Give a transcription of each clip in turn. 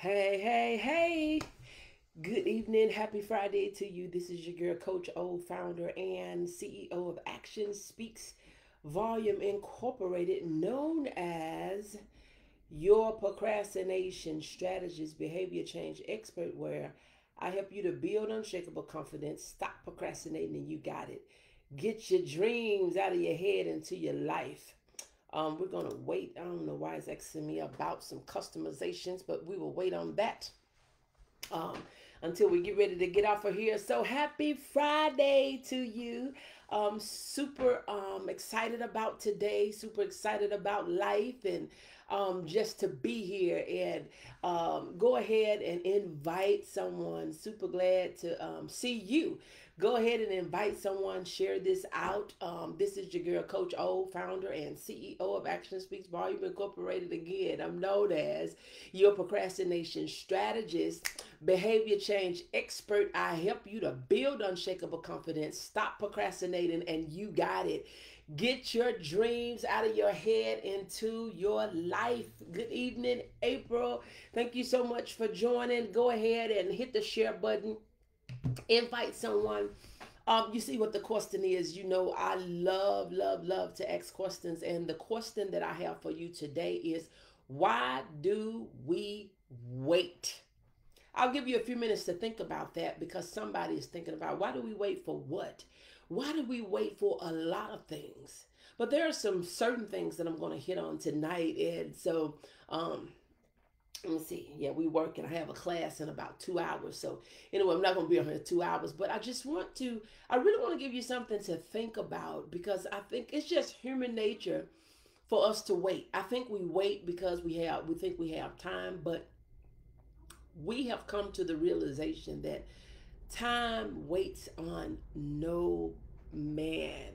Hey, hey, hey. Good evening. Happy Friday to you. This is your girl, Coach O, founder and CEO of Action Speaks Volume Incorporated, known as your procrastination strategist, behavior change expert, where I help you to build unshakable confidence, stop procrastinating, and you got it. Get your dreams out of your head into your life. We're gonna wait. I don't know why it's asking me about some customizations, but we will wait on that um, until we get ready to get off of here. So happy Friday to you. Super excited about today. Super excited about life and just to be here and go ahead and invite someone. Super glad to see you. Go ahead and invite someone. Share this out. This is your girl, Coach O, founder and CEO of Action Speaks Volume Incorporated. Again, I'm known as your procrastination strategist, behavior change expert. I help you to build unshakable confidence, stop procrastinating, and you got it. Get your dreams out of your head into your life. Good evening, April. Thank you so much for joining. Go ahead and hit the share button. Invite someone. You see what the question is. You know, I love, love, love to ask questions. And the question that I have for you today is, why do we wait? I'll give you a few minutes to think about that because somebody is thinking about why do we wait for what? Why do we wait for a lot of things? But there are some certain things that I'm going to hit on tonight. And so, let me see. Yeah, we work and I have a class in about 2 hours. So anyway, I'm not going to be on here 2 hours, but I really want to give you something to think about because I think it's just human nature for us to wait. I think we wait because we think we have time, but we have come to the realization that time waits on no man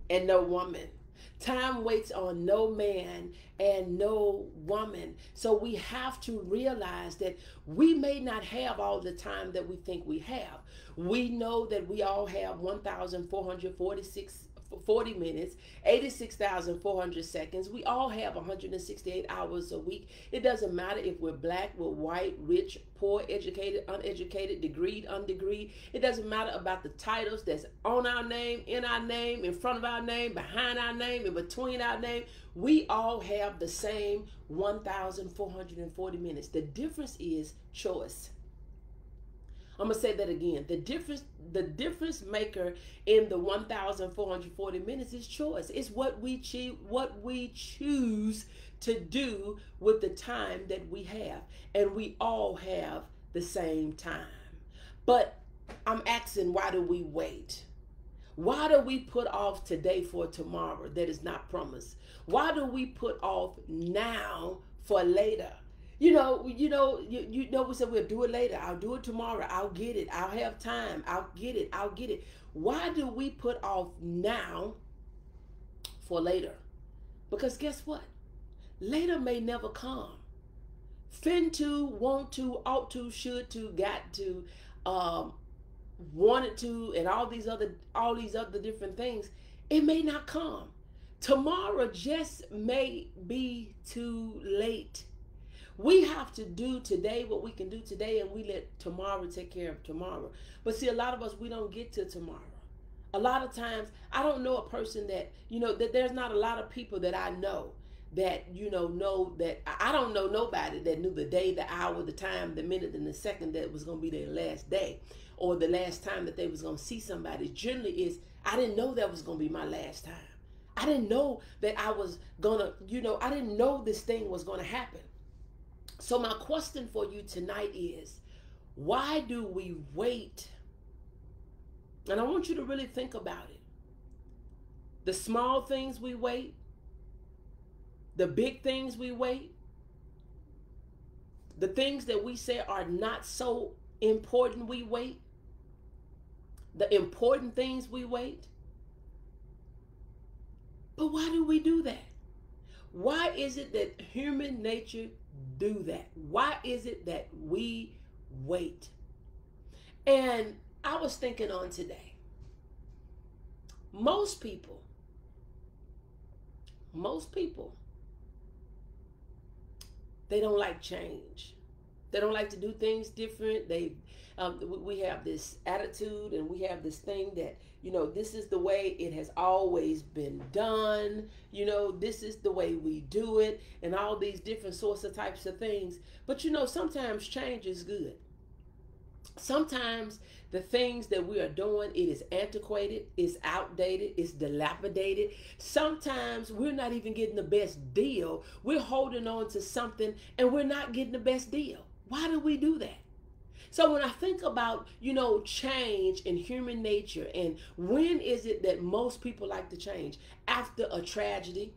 and no woman. Time waits on no man and no woman. So we have to realize that we may not have all the time that we think we have. We know that we all have 1,446 40 minutes, 86,400 seconds. We all have 168 hours a week. It doesn't matter if we're black, we're white, rich, poor, educated, uneducated, degreed, undegreed. It doesn't matter about the titles that's on our name, in front of our name, behind our name, in between our name. We all have the same 1,440 minutes. The difference is choice. I'm gonna say that again. The difference maker in the 1,440 minutes is choice. It's what we choose to do with the time that we have. And we all have the same time. But I'm asking, why do we wait? Why do we put off today for tomorrow that is not promised? Why do we put off now for later? We said we'll do it later. I'll do it tomorrow. I'll get it. I'll have time. I'll get it. I'll get it. Why do we put off now for later? Because guess what? Later may never come. Fin to, want to, ought to, should to, got to, wanted to, and all these other different things. It may not come. Tomorrow just may be too late. We have to do today what we can do today, and we let tomorrow take care of tomorrow. But see, a lot of us, we don't get to tomorrow. A lot of times, I don't know a person that there's not a lot of people that I know that I don't know nobody that knew the day, the hour, the time, the minute, and the second that was going to be their last day or the last time that they was going to see somebody. Generally is, I didn't know that was going to be my last time. I didn't know that I was going to, I didn't know this thing was going to happen. So my question for you tonight is, why do we wait? And I want you to really think about it. The small things we wait, the big things we wait, the things that we say are not so important we wait, the important things we wait. But why do we do that? Why is it that human nature do that? Why is it that we wait? And I was thinking on today, most people, they don't like change. They don't like to do things different. We have this attitude, and we have this thing that, this is the way it has always been done. This is the way we do it, and all these different sorts of types of things. But sometimes change is good. Sometimes the things that we are doing, it is antiquated, it's outdated, it's dilapidated. Sometimes we're not even getting the best deal. We're holding on to something and we're not getting the best deal. Why do we do that? So when I think about, change in human nature, and when is it that most people like to change? After a tragedy,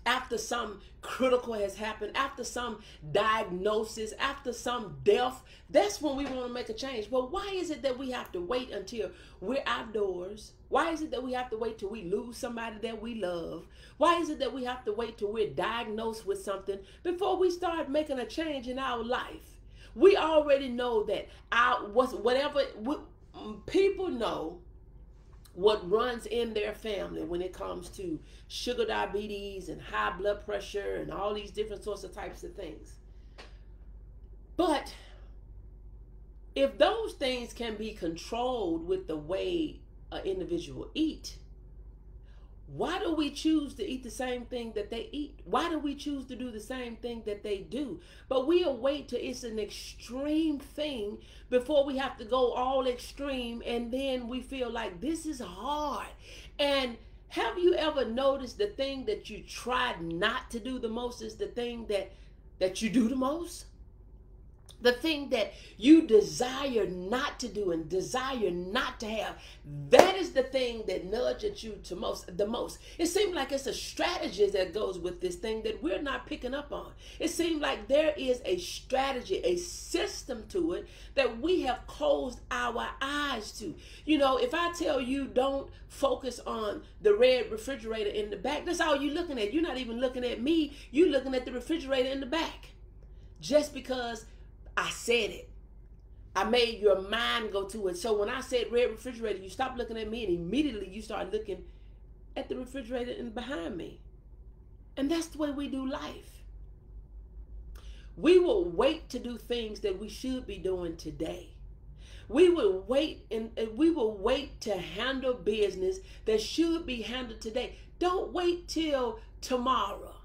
after some critical has happened, after some diagnosis, after some death, that's when we want to make a change. But why is it that we have to wait until we're outdoors? Why is it that we have to wait till we lose somebody that we love? Why is it that we have to wait till we're diagnosed with something before we start making a change in our life? We already know that people know what runs in their family when it comes to sugar diabetes and high blood pressure and all these different sorts of types of things. But if those things can be controlled with the way an individual eat, why do we choose to eat the same thing that they eat? Why do we choose to do the same thing that they do? But we'll wait till it's an extreme thing before we have to go all extreme, and then we feel like this is hard. And have you ever noticed the thing that you tried not to do the most is the thing that you do the most? The thing that you desire not to do and desire not to have, that is the thing that nudges you to the most. It seems like it's a strategy that goes with this thing that we're not picking up on. It seems like there is a strategy, a system to it that we have closed our eyes to. If I tell you don't focus on the red refrigerator in the back, that's all you're looking at. You're not even looking at me. You're looking at the refrigerator in the back. Just because I said it, I made your mind go to it. So when I said red refrigerator, you stopped looking at me and immediately you started looking at the refrigerator and behind me. And that's the way we do life. We will wait to do things that we should be doing today. We will wait and we will wait to handle business that should be handled today. Don't wait till tomorrow,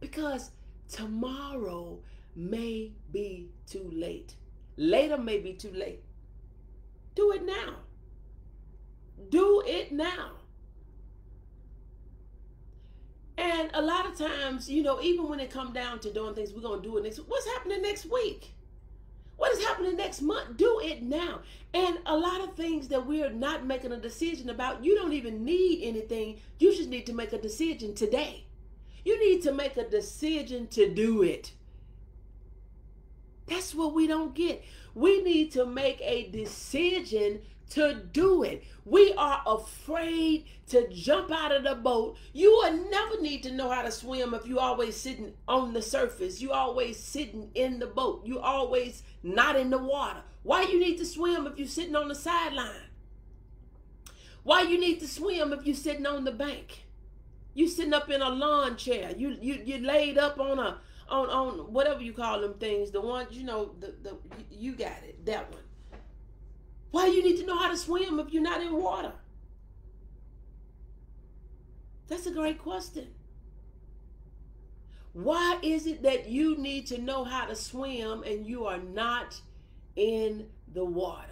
because tomorrow may be too late. Later may be too late. Do it now. Do it now. And a lot of times, even when it comes down to doing things, we're going to do it next week. What's happening next week? What is happening next month? Do it now. And a lot of things that we're not making a decision about, you don't even need anything. You just need to make a decision today. You need to make a decision to do it. That's what we don't get. We need to make a decision to do it. We are afraid to jump out of the boat. You will never need to know how to swim if you always sitting on the surface. You always sitting in the boat. You always not in the water. Why you need to swim if you're sitting on the sideline? Why you need to swim if you're sitting on the bank? You sitting up in a lawn chair. You laid up on whatever you call them things, the ones, you got it, that one. Why you need to know how to swim if you're not in water? That's a great question. Why is it that you need to know how to swim and you are not in the water?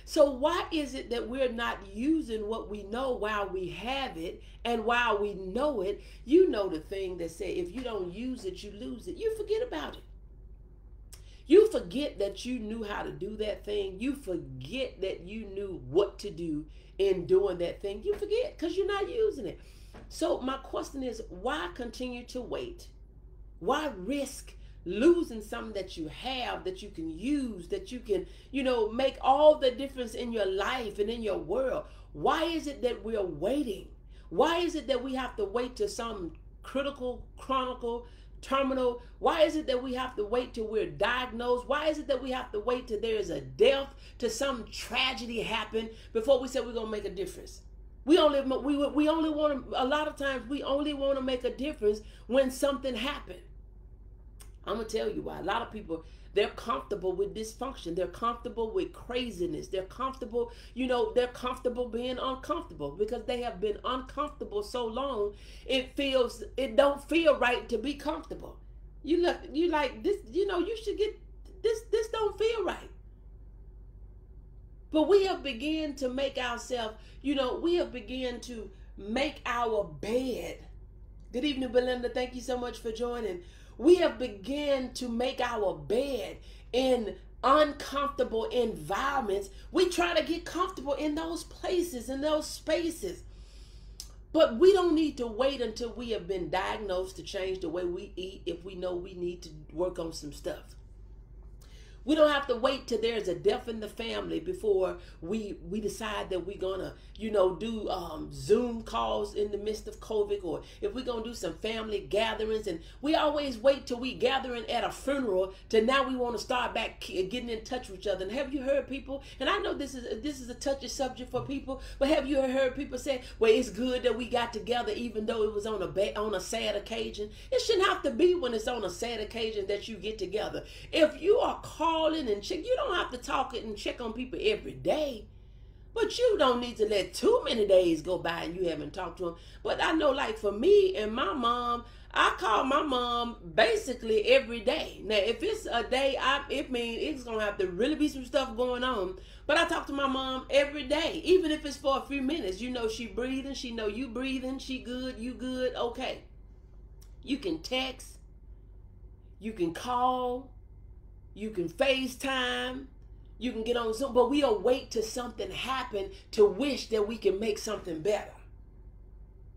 So why is it that we're not using what we know while we have it, and while we know it? You know the thing that said, if you don't use it, you lose it. You forget about it. You forget that you knew how to do that thing. You forget that you knew what to do in doing that thing. You forget because you're not using it. So my question is, why continue to wait? Why risk losing something that you have, that you can use, that you can, make all the difference in your life and in your world? Why is it that we're waiting? Why is it that we have to wait till some critical, chronicle, terminal? Why is it that we have to wait till we're diagnosed? Why is it that we have to wait till there is a death, till some tragedy happen before we say we're going to make a difference? We only want to, a lot of times we only want to make a difference when something happened. I'm going to tell you why. A lot of people, they're comfortable with dysfunction. They're comfortable with craziness. They're comfortable, they're comfortable being uncomfortable because they have been uncomfortable so long. It don't feel right to be comfortable. You like this, you should get this don't feel right. But we have begun to make ourselves, we have begun to make our bed. Good evening, Belinda. Thank you so much for joining. We have begun to make our bed in uncomfortable environments. We try to get comfortable in those places, in those spaces. But we don't need to wait until we have been diagnosed to change the way we eat if we know we need to work on some stuff. We don't have to wait till there's a death in the family before we decide that we're gonna, do Zoom calls in the midst of COVID, or if we're gonna do some family gatherings. And we always wait till we gathering at a funeral to now we want to start back getting in touch with each other. And have you heard people? And I know this is a touchy subject for people, but have you heard people say, "Well, it's good that we got together, even though it was on a sad occasion"? It shouldn't have to be when it's on a sad occasion that you get together. If you are calling and check, you don't have to talk it and check on people every day, but you don't need to let too many days go by and you haven't talked to them. But I know, like for me and my mom, I call my mom basically every day. Now, if it's a day, it means it's gonna have to really be some stuff going on. But I talk to my mom every day, even if it's for a few minutes. She breathing, she know you breathing, she good, you good, okay. You can text, you can call, you can FaceTime, you can get on Zoom, but we'll wait till something happen to wish that we can make something better.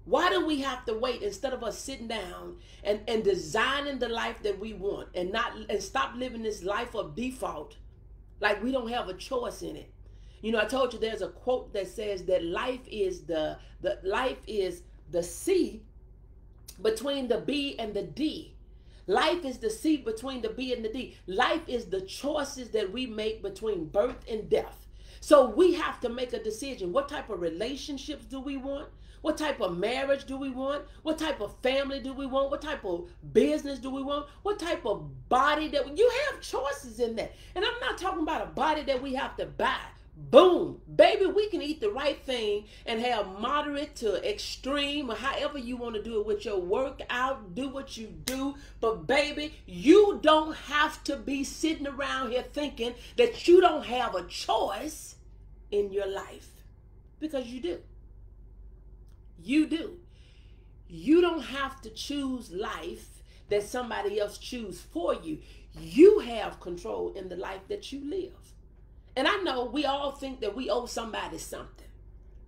Why do we have to wait instead of us sitting down and designing the life that we want and stop living this life of default like we don't have a choice in it? I told you there's a quote that says that life is the C between the B and the D. Life is the C between the B and the D. Life is the choices that we make between birth and death. So we have to make a decision. What type of relationships do we want? What type of marriage do we want? What type of family do we want? What type of business do we want? What type of body you have choices in that. And I'm not talking about a body that we have to buy. Boom, baby, we can eat the right thing and have moderate to extreme or however you want to do it with your workout, do what you do. But baby, you don't have to be sitting around here thinking that you don't have a choice in your life, because you do. You do. You don't have to choose life that somebody else choose for you. You have control in the life that you live. And I know we all think that we owe somebody something.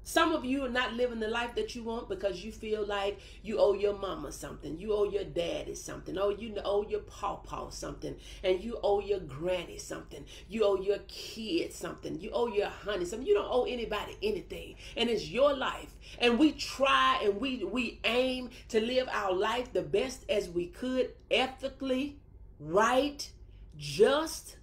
Some of you are not living the life that you want because you feel like you owe your mama something. You owe your daddy something. Oh, you owe your pawpaw something. And you owe your granny something. You owe your kids something. You owe your honey something. You don't owe anybody anything. And it's your life. And we try and we aim to live our life the best as we could, ethically, right, just,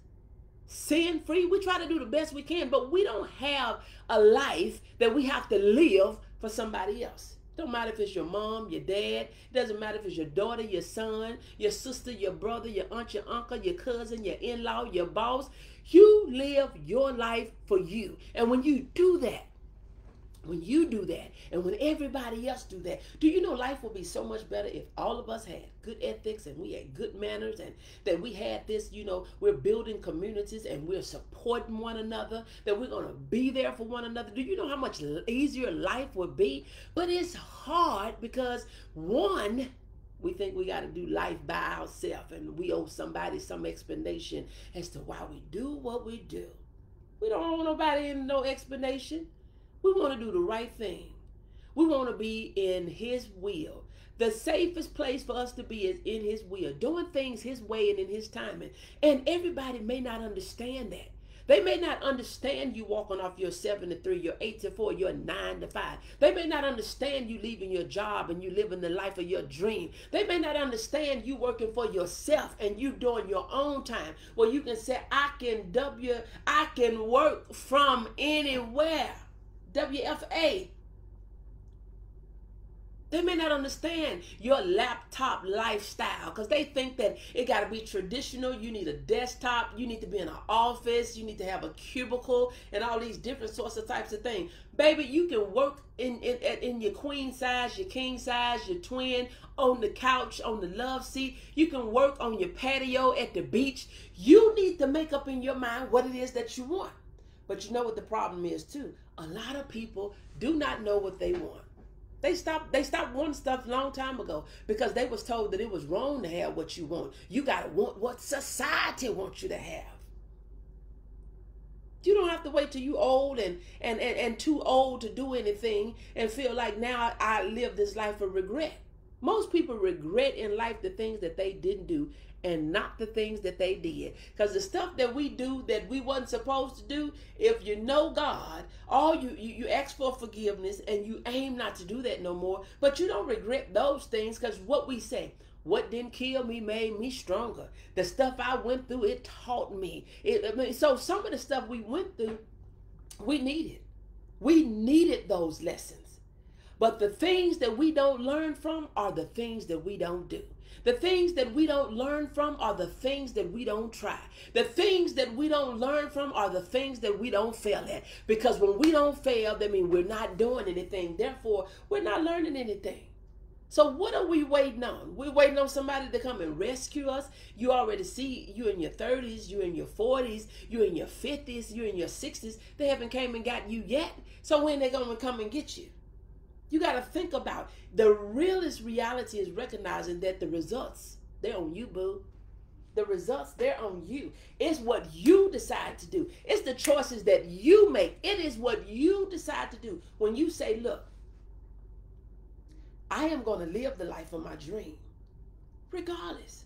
sin-free. We try to do the best we can, but we don't have a life that we have to live for somebody else. Don't matter if it's your mom, your dad. It doesn't matter if it's your daughter, your son, your sister, your brother, your aunt, your uncle, your cousin, your in-law, your boss. You live your life for you. And when you do that, and when everybody else do that, do you know life will be so much better if all of us had good ethics and we had good manners, and that we had this, we're building communities and we're supporting one another, that we're going to be there for one another. Do you know how much easier life would be? But it's hard because, one, we think we got to do life by ourselves and we owe somebody some explanation as to why we do what we do. We don't owe nobody no explanation. We want to do the right thing. We want to be in His will. The safest place for us to be is in His will, doing things His way and in His timing. And everybody may not understand that. They may not understand you walking off your 7 to 3, your 8 to 4, your 9 to 5. They may not understand you leaving your job and you living the life of your dream. They may not understand you working for yourself and you doing your own time, where you can say, I can work from anywhere. WFA. They may not understand your laptop lifestyle because they think that it got to be traditional. You need a desktop. You need to be in an office. You need to have a cubicle and all these different sorts of types of things. Baby, you can work in your queen size, your king size, your twin, on the couch, on the love seat. You can work on your patio at the beach. You need to make up in your mind what it is that you want. But you know what the problem is too? A lot of people do not know what they want. They stopped wanting stuff a long time ago because they was told that it was wrong to have what you want. You got to want what society wants you to have. You don't have to wait till you old and too old to do anything and feel like now I live this life of regret. Most people regret in life the things that they didn't do and not the things that they did. Because the stuff that we do that we wasn't supposed to do, if you know God, all you ask for forgiveness and you aim not to do that no more. But you don't regret those things because what we say, what didn't kill me made me stronger. The stuff I went through, it taught me. So some of the stuff we went through, we needed. We needed those lessons. But the things that we don't learn from are the things that we don't do. The things that we don't learn from are the things that we don't try. The things that we don't learn from are the things that we don't fail at. Because when we don't fail, that means we're not doing anything. Therefore, we're not learning anything. So what are we waiting on? We're waiting on somebody to come and rescue us. You already see you in your 30s, you in your 40s, you in your 50s, you in your 60s. They haven't came and got you yet. So when they going to come and get you? You got to think about the realest reality is recognizing that the results, they're on you, boo. The results, they're on you. It's what you decide to do. It's the choices that you make. It is what you decide to do. When you say, look, I am going to live the life of my dream, regardless.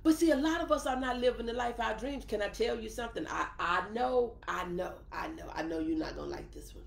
But see, a lot of us are not living the life of our dreams. Can I tell you something? I know you're not going to like this one.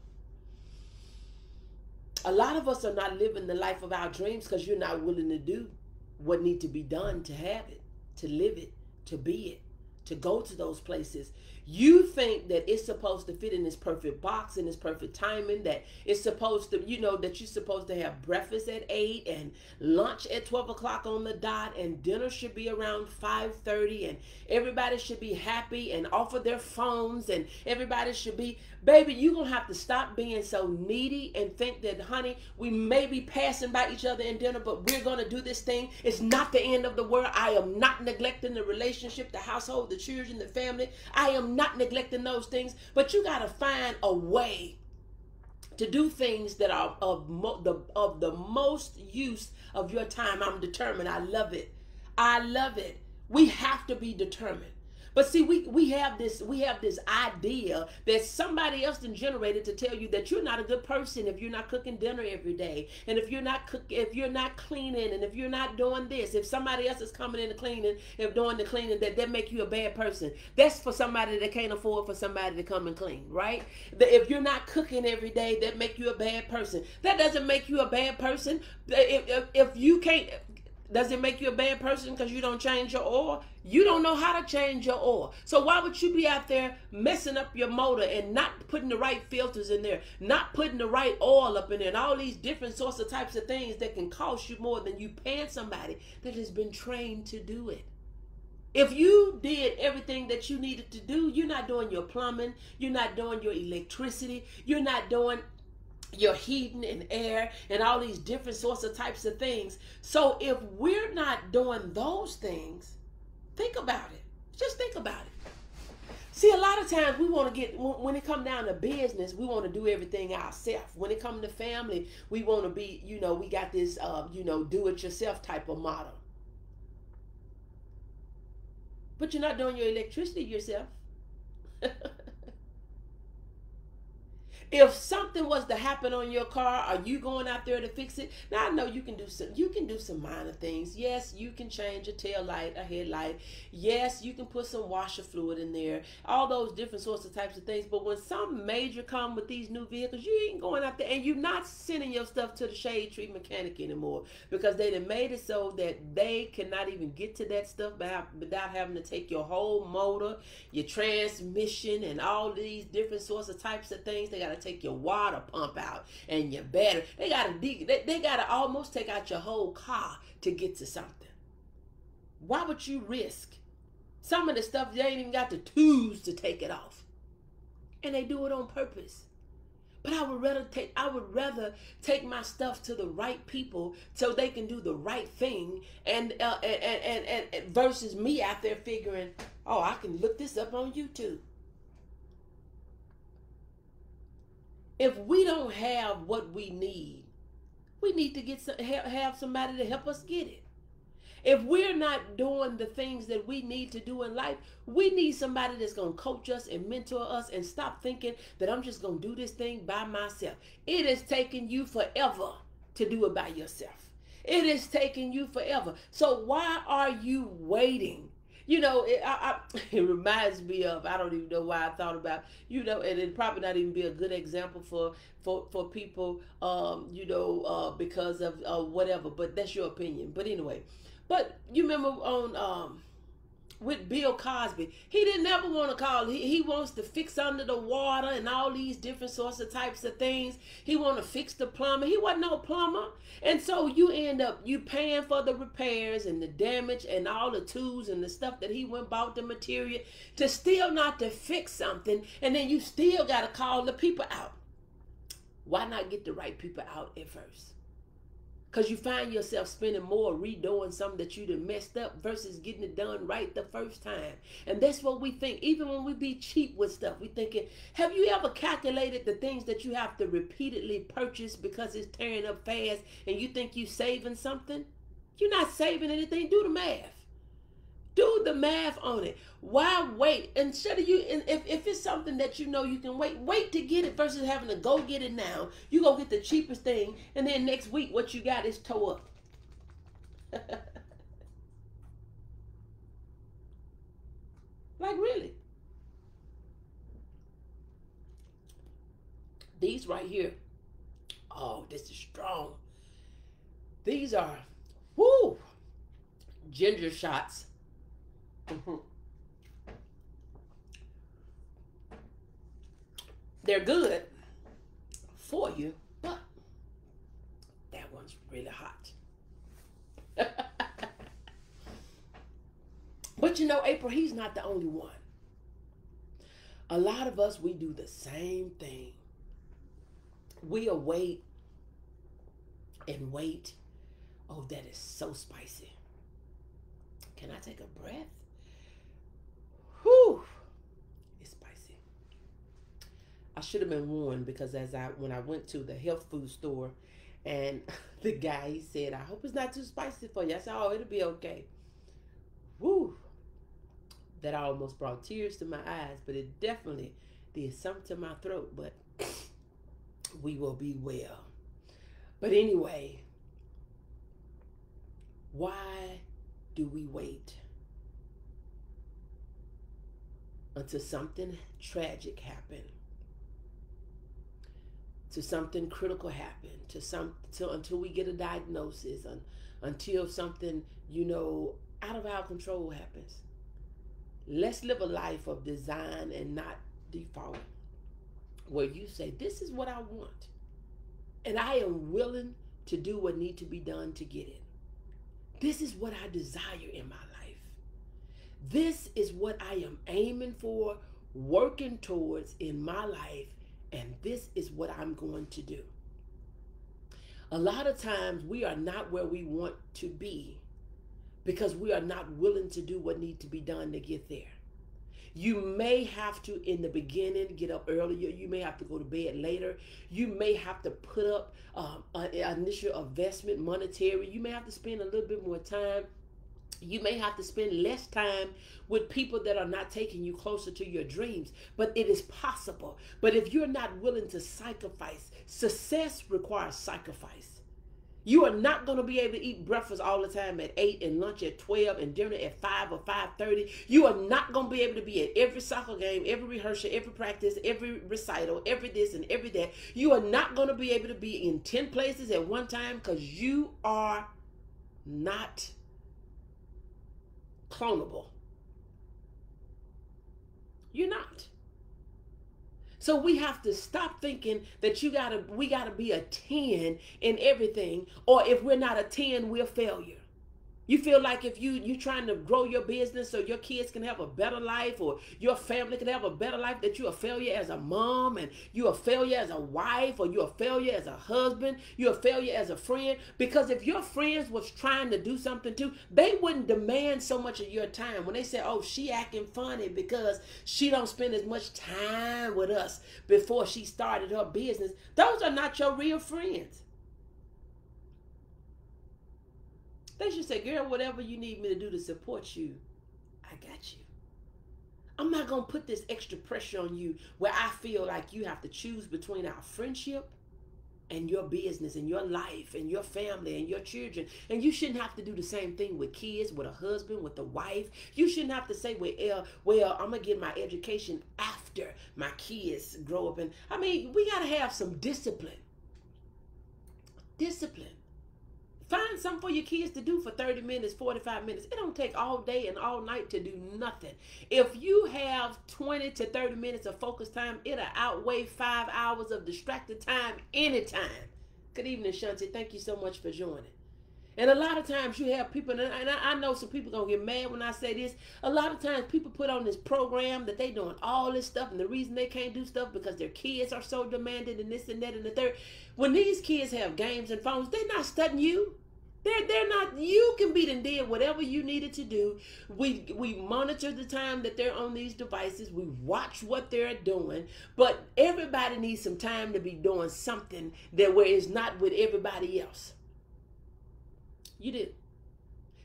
A lot of us are not living the life of our dreams because you're not willing to do what needs to be done to have it, to live it, to be it, to go to those places. You think that it's supposed to fit in this perfect box, in this perfect timing, that it's supposed to, that you're supposed to have breakfast at 8 and lunch at 12 o'clock on the dot, and dinner should be around 5:30, and everybody should be happy and off of their phones, and everybody should be, baby, you're going to have to stop being so needy and think that, honey, we may be passing by each other in dinner, but we're going to do this thing. It's not the end of the world. I am not neglecting the relationship, the household, the children, the family. I am not neglecting those things, but you got to find a way to do things that are of the most use of your time. I'm determined. I love it. I love it. We have to be determined. But see, we have this idea that somebody else done generated to tell you that you're not a good person if you're not cooking dinner every day, and if you're not cleaning, and if you're not doing this, if somebody else is coming in and cleaning, if doing the cleaning, that make you a bad person. That's for somebody that can't afford for somebody to come and clean, right? If you're not cooking every day, that make you a bad person. That doesn't make you a bad person. If you can't. Does it make you a bad person because you don't change your oil? You don't know how to change your oil. So why would you be out there messing up your motor and not putting the right filters in there, not putting the right oil up in there, and all these different sorts of types of things that can cost you more than you paying somebody that has been trained to do it? If you did everything that you needed to do, you're not doing your plumbing, you're not doing your electricity, you're not doing your heating and air and all these different sorts of types of things. So if we're not doing those things, think about it. Just think about it. See, a lot of times we want to get, when it comes down to business, we want to do everything ourselves. When it comes to family, we want to be, we got this, do-it-yourself type of model. But you're not doing your electricity yourself. If something was to happen on your car, are you going out there to fix it? Now I know you can do some minor things. Yes, you can change a tail light, a headlight. Yes, you can put some washer fluid in there. All those different sorts of types of things. But when some major come with these new vehicles, you ain't going out there and you're not sending your stuff to the shade tree mechanic anymore, because they done made it so that they cannot even get to that stuff without having to take your whole motor, your transmission, and all these different sorts of types of things. They got to take your water pump out and your battery. They gotta almost take out your whole car to get to something. Why would you risk some of the stuff they ain't even got the tools to take it off? And they do it on purpose. But I would rather take my stuff to the right people so they can do the right thing, and versus me out there figuring, oh, I can look this up on YouTube. If we don't have what we need to have somebody to help us get it. If we're not doing the things that we need to do in life, we need somebody that's going to coach us and mentor us and stop thinking that I'm just going to do this thing by myself. It is taking you forever to do it by yourself. It is taking you forever. So why are you waiting? You know, it reminds me of, I don't even know why I thought about, you know, and it probably not even be a good example for people, because of whatever, but that's your opinion. But anyway. But you remember on with Bill Cosby, he didn't ever want to call. He wants to fix under the water and all these different sorts of types of things. He want to fix the plumber. He wasn't no plumber. And so you end up paying for the repairs and the damage and all the tools and the stuff that he went bought the material to still not to fix something. And then you still got to call the people out. Why not get the right people out at first? Because you find yourself spending more redoing something that you done messed up versus getting it done right the first time. And that's what we think. Even when we be cheap with stuff, we thinking, have you ever calculated the things that you have to repeatedly purchase because it's tearing up fast and you think you saving something? You're not saving anything. Do the math. Do the math on it. Why wait? Instead of if it's something that you know you can wait to get it versus having to go get it now. You go get the cheapest thing, and then next week what you got is tore up. Like really? These right here. Oh, this is strong. These are, ginger shots. They're good for you, but that one's really hot. But you know, April, he's not the only one. A lot of us, we do the same thing. We'll wait and wait. Oh, that is so spicy. Can I take a breath? Whew, it's spicy. I should have been warned because when I went to the health food store and the guy, he said, I hope it's not too spicy for you. I said, oh, it'll be okay. Woo, that almost brought tears to my eyes, but it definitely did something to my throat, but we will be well. But anyway, why do we wait until something tragic happened, to something critical happened, until we get a diagnosis, until something, out of our control happens? Let's live a life of design and not default, where you say, this is what I want, and I am willing to do what needs to be done to get it. This is what I desire in my life. This is what I am aiming for, working towards in my life, and this is what I'm going to do. A lot of times we are not where we want to be because we are not willing to do what needs to be done to get there. You may have to, in the beginning, get up earlier. You may have to go to bed later. You may have to put up an initial investment monetary. You may have to spend a little bit more time. You may have to spend less time with people that are not taking you closer to your dreams, but it is possible. But if you're not willing to sacrifice, success requires sacrifice. You are not going to be able to eat breakfast all the time at 8 and lunch at 12 and dinner at 5 or 5:30. You are not going to be able to be at every soccer game, every rehearsal, every practice, every recital, every this and every that. You are not going to be able to be in 10 places at one time because you are not clonable. You're not. So we have to stop thinking that we gotta be a 10 in everything, or if we're not a 10, we're a failure. You feel like if you trying to grow your business so your kids can have a better life, or your family can have a better life, that you're a failure as a mom, and you're a failure as a wife, or you're a failure as a husband, you're a failure as a friend. Because if your friends was trying to do something too, they wouldn't demand so much of your time. When they say, oh, she acting funny because she don't spend as much time with us before she started her business, those are not your real friends. They should say, girl, whatever you need me to do to support you, I got you. I'm not going to put this extra pressure on you where I feel like you have to choose between our friendship and your business and your life and your family and your children. And you shouldn't have to do the same thing with kids, with a husband, with a wife. You shouldn't have to say, well, I'm going to get my education after my kids grow up. And I mean, we got to have some discipline. Discipline. Find something for your kids to do for 30 minutes, 45 minutes. It don't take all day and all night to do nothing. If you have 20 to 30 minutes of focus time, it'll outweigh 5 hours of distracted time anytime. Good evening, Shanti. Thank you so much for joining. And a lot of times you have people, and I know some people going to get mad when I say this. A lot of times people put on this program that they doing all this stuff, and the reason they can't do stuff because their kids are so demanding and this and that and the third. When these kids have games and phones, they're not studying you. They're not. You can be and did whatever you needed to do. We monitor the time that they're on these devices. We watch what they're doing. But everybody needs some time to be doing something that where it's not with everybody else. You do.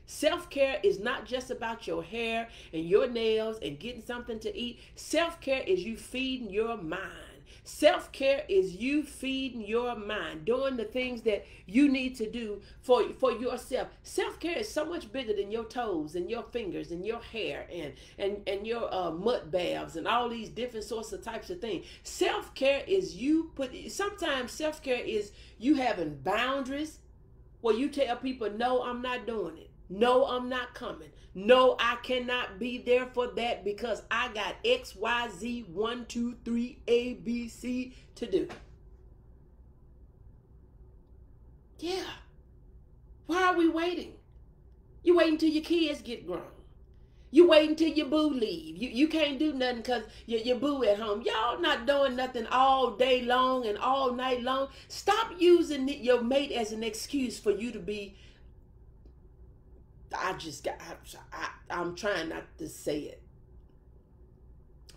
Self-care is not just about your hair and your nails and getting something to eat. Self-care is you feeding your mind. Self-care is you feeding your mind, doing the things that you need to do for yourself. Self-care is so much bigger than your toes and your fingers and your hair and your mud baths and all these different sorts of types of things. Self-care is sometimes self-care is you having boundaries where you tell people, no, I'm not doing it. No, I'm not coming. No, I cannot be there for that because I got X, Y, Z, 1, 2, 3, A, B, C to do. Yeah. Why are we waiting? You wait until your kids get grown. You wait until your boo leave. You can't do nothing because your boo at home. Y'all not doing nothing all day long and all night long. Stop using your mate as an excuse for you to be. I'm trying not to say it.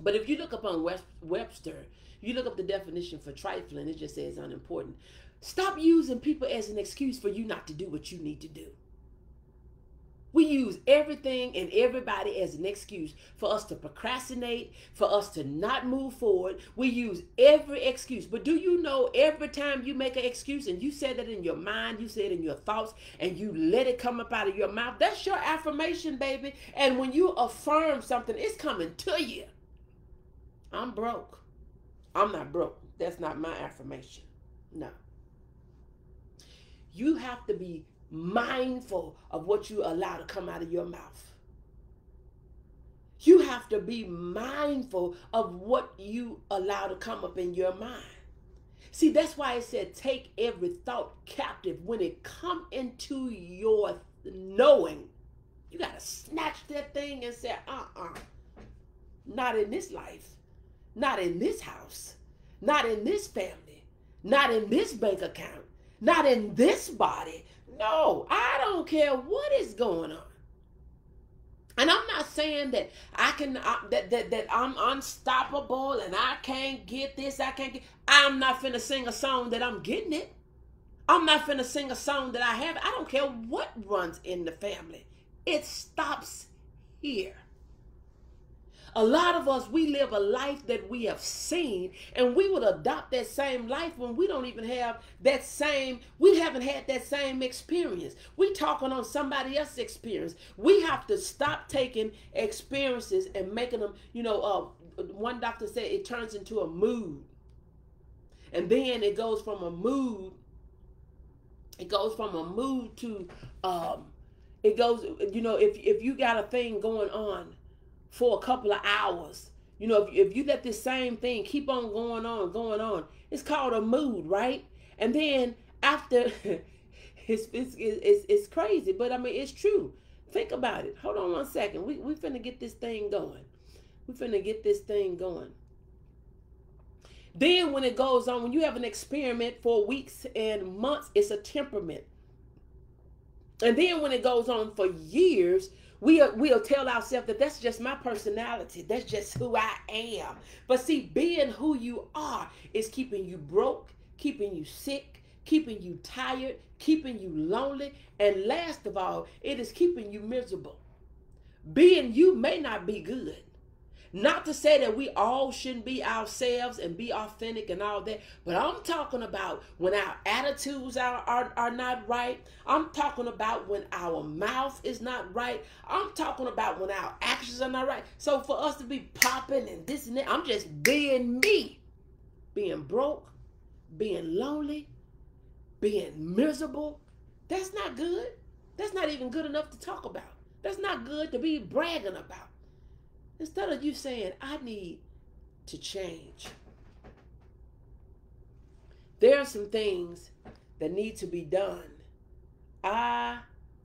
But if you look up on Webster, you look up the definition for trifling, it just says unimportant. Stop using people as an excuse for you not to do what you need to do. We use everything and everybody as an excuse for us to procrastinate, for us to not move forward. We use every excuse. But do you know every time you make an excuse and you say that in your mind, you say it in your thoughts, and you let it come up out of your mouth, that's your affirmation, baby. And when you affirm something, it's coming to you. I'm broke. I'm not broke. That's not my affirmation. No. You have to be mindful of what you allow to come out of your mouth. You have to be mindful of what you allow to come up in your mind. See, that's why it said take every thought captive. When it come into your knowing, you got to snatch that thing and say, not in this life, not in this house, not in this family, not in this bank account, not in this body. No, I don't care what is going on. And I'm not saying that that I'm unstoppable and I can't get this, I'm not finna sing a song that I'm getting it. I'm not finna sing a song that I have. I don't care what runs in the family. It stops here. A lot of us, we live a life that we have seen, and we would adopt that same life when we don't even have that same, we haven't had that same experience. We talking on somebody else's experience. We have to stop taking experiences and making them, one doctor said it turns into a mood. And then it goes from a mood, to, if you got a thing going on for a couple of hours, You know, if you let this same thing keep on, going on, it's called a mood, right? And then after, it's crazy, but I mean, it's true. Think about it. Hold on one second. We finna get this thing going. We finna get this thing going. Then when it goes on, when you have an experiment for weeks and months, it's a temperament. And then when it goes on for years, we'll tell ourselves that that's just my personality. That's just who I am. But see, being who you are is keeping you broke, keeping you sick, keeping you tired, keeping you lonely, and last of all, it is keeping you miserable. Being you may not be good. Not to say that we all shouldn't be ourselves and be authentic and all that, but I'm talking about when our attitudes are not right. I'm talking about when our mouth is not right. I'm talking about when our actions are not right. So for us to be popping and this and that, I'm just being me. Being broke, being lonely, being miserable. That's not good. That's not even good enough to talk about. That's not good to be bragging about. Instead of you saying, I need to change. There are some things that need to be done. I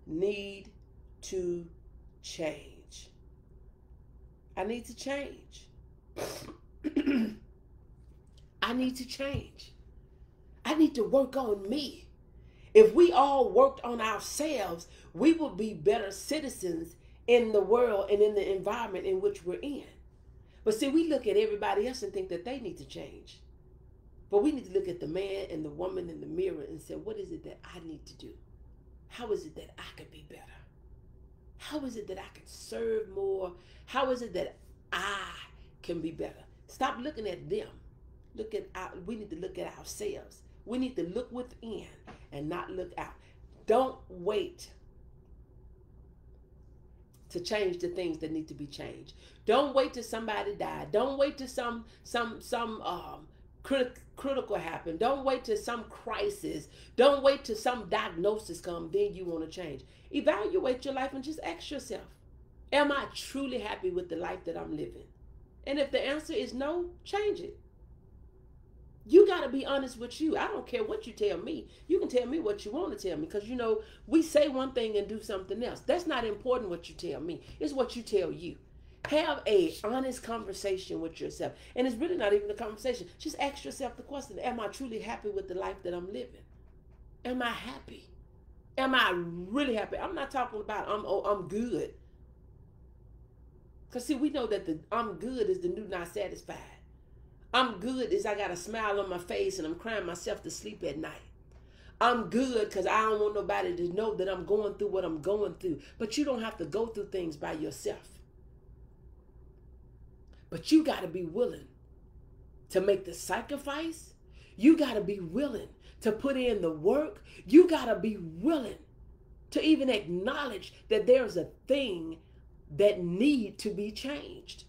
need to change. I need to change. I need to change. I need to work on me. If we all worked on ourselves, we would be better citizens in the world and in the environment in which we're in. But see, we look at everybody else and think that they need to change. But we need to look at the man and the woman in the mirror and say, what is it that I need to do? How is it that I could be better? How is it that I could serve more? How is it that I can be better? Stop looking at them. We need to look at ourselves. We need to look within and not look out. Don't wait to change the things that need to be changed. Don't wait till somebody died. Don't wait till some critical happen. Don't wait till some crisis. Don't wait till some diagnosis come. Then you want to change. Evaluate your life and just ask yourself, am I truly happy with the life that I'm living? And if the answer is no, change it. You got to be honest with you. I don't care what you tell me. You can tell me what you want to tell me, because, you know, we say one thing and do something else. That's not important what you tell me. It's what you tell you. Have a honest conversation with yourself. And it's really not even a conversation. Just ask yourself the question, am I truly happy with the life that I'm living? Am I happy? Am I really happy? I'm not talking about I'm good. Because see, we know that the I'm good is the new not satisfied. I'm good is I got a smile on my face and I'm crying myself to sleep at night. I'm good because I don't want nobody to know that I'm going through what I'm going through. But you don't have to go through things by yourself. But you got to be willing to make the sacrifice. You got to be willing to put in the work. You got to be willing to even acknowledge that there's a thing that need to be changed.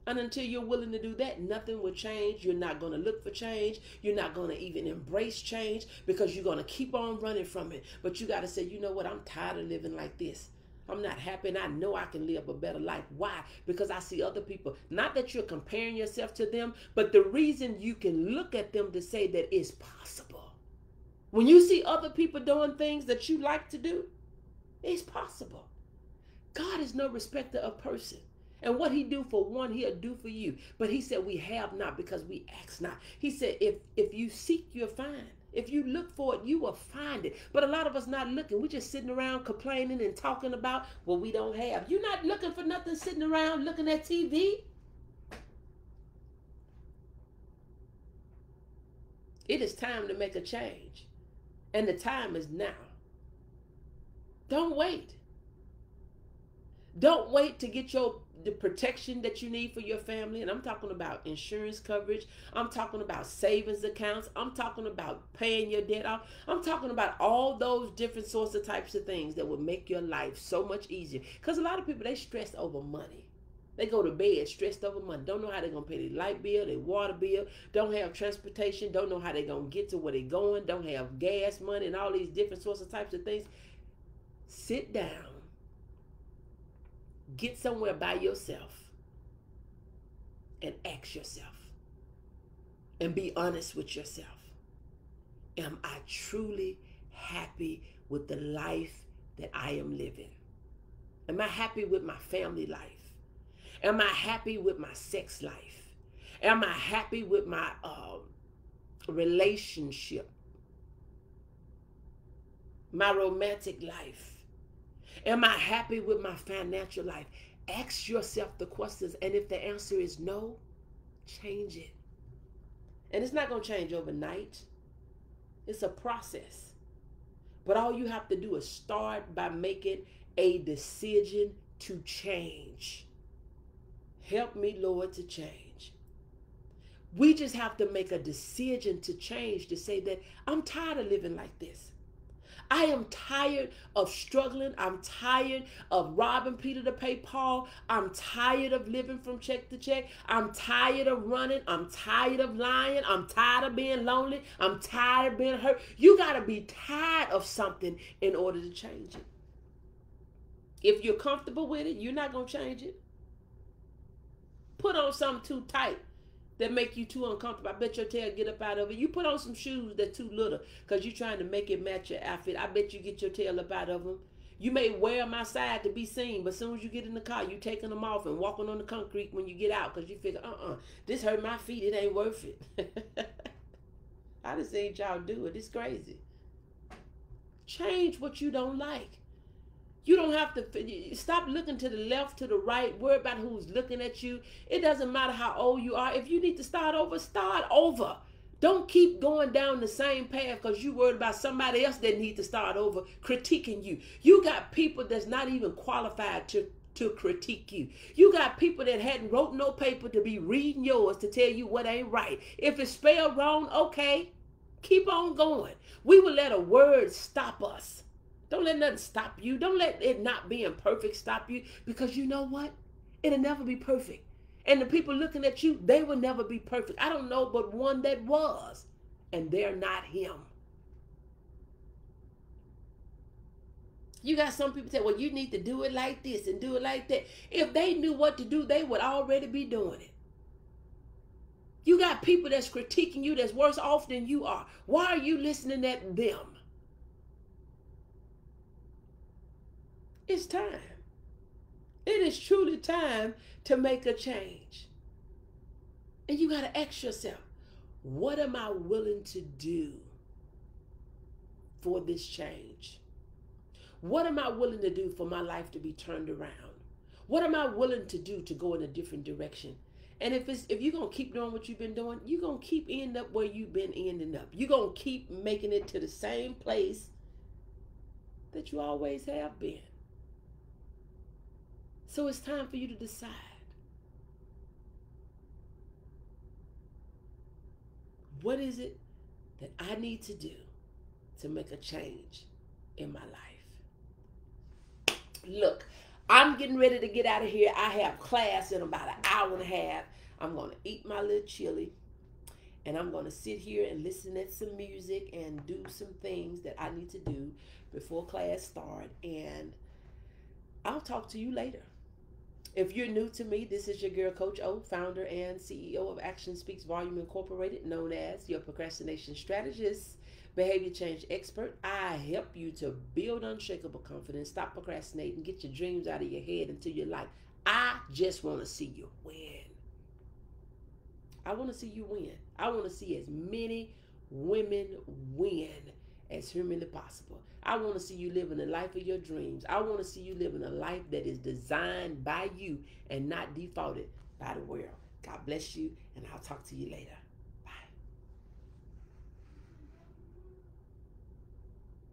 And until you're willing to do that, nothing will change. You're not going to look for change. You're not going to even embrace change, because you're going to keep on running from it. But you got to say, you know what? I'm tired of living like this. I'm not happy, and I know I can live a better life. Why? Because I see other people. Not that you're comparing yourself to them, but the reason you can look at them to say that it's possible. When you see other people doing things that you like to do, it's possible. God is no respecter of person. And what he do for one, he'll do for you. But he said we have not because we ask not. He said if you seek, you'll find. If you look for it, you will find it. But a lot of us not looking. We're just sitting around complaining and talking about what we don't have. You're not looking for nothing, sitting around looking at TV. It is time to make a change. And the time is now. Don't wait. Don't wait to get the protection that you need for your family. And I'm talking about insurance coverage. I'm talking about savings accounts. I'm talking about paying your debt off. I'm talking about all those different sorts of types of things that will make your life so much easier. Because a lot of people, they stress over money. They go to bed stressed over money. Don't know how they're going to pay their light bill, their water bill. Don't have transportation. Don't know how they're going to get to where they're going. Don't have gas money and all these different sorts of types of things. Sit down. Get somewhere by yourself and ask yourself and be honest with yourself. Am I truly happy with the life that I am living? Am I happy with my family life? Am I happy with my sex life? Am I happy with my relationship? My romantic life? Am I happy with my financial life? Ask yourself the questions, and if the answer is no, change it. And it's not going to change overnight. It's a process. But all you have to do is start by making a decision to change. Help me, Lord, to change. We just have to make a decision to change, to say that I'm tired of living like this. I am tired of struggling. I'm tired of robbing Peter to pay Paul. I'm tired of living from check to check. I'm tired of running. I'm tired of lying. I'm tired of being lonely. I'm tired of being hurt. You got to be tired of something in order to change it. If you're comfortable with it, you're not going to change it. Put on something too tight that make you too uncomfortable. I bet your tail get up out of it. You put on some shoes that too little because you're trying to make it match your outfit. I bet you get your tail up out of them. You may wear them outside to be seen, but as soon as you get in the car, you taking them off and walking on the concrete when you get out because you figure, this hurt my feet. It ain't worth it. I just seen y'all do it. It's crazy. Change what you don't like. You don't have to stop looking to the left, to the right, worry about who's looking at you. It doesn't matter how old you are. If you need to start over, start over. Don't keep going down the same path because you worried about somebody else that need to start over critiquing you. You got people that's not even qualified to critique you. You got people that hadn't wrote no paper to be reading yours to tell you what ain't right. If it's spelled wrong, okay, keep on going. We will let a word stop us. Don't let nothing stop you. Don't let it not being perfect stop you, because you know what? It'll never be perfect. And the people looking at you, they will never be perfect. I don't know but one that was, and they're not him. You got some people say, well, you need to do it like this and do it like that. If they knew what to do, they would already be doing it. You got people that's critiquing you that's worse off than you are. Why are you listening at them? It's time. It is truly time to make a change. And you got to ask yourself, what am I willing to do for this change? What am I willing to do for my life to be turned around? What am I willing to do to go in a different direction? And if you're going to keep doing what you've been doing, you're going to keep ending up where you've been ending up. You're going to keep making it to the same place that you always have been. So it's time for you to decide. What is it that I need to do to make a change in my life? Look, I'm getting ready to get out of here. I have class in about an hour and a half. I'm going to eat my little chili, and I'm going to sit here and listen to some music and do some things that I need to do before class starts. And I'll talk to you later. If you're new to me, this is your girl, Coach O, founder and CEO of Action Speaks Volume Incorporated, known as your procrastination strategist, behavior change expert. I help you to build unshakable confidence, stop procrastinating, get your dreams out of your head into your life. I just want to see you win. I want to see you win. I want to see as many women win as humanly possible. I want to see you living the life of your dreams. I want to see you living a life that is designed by you and not defaulted by the world. God bless you, and I'll talk to you later.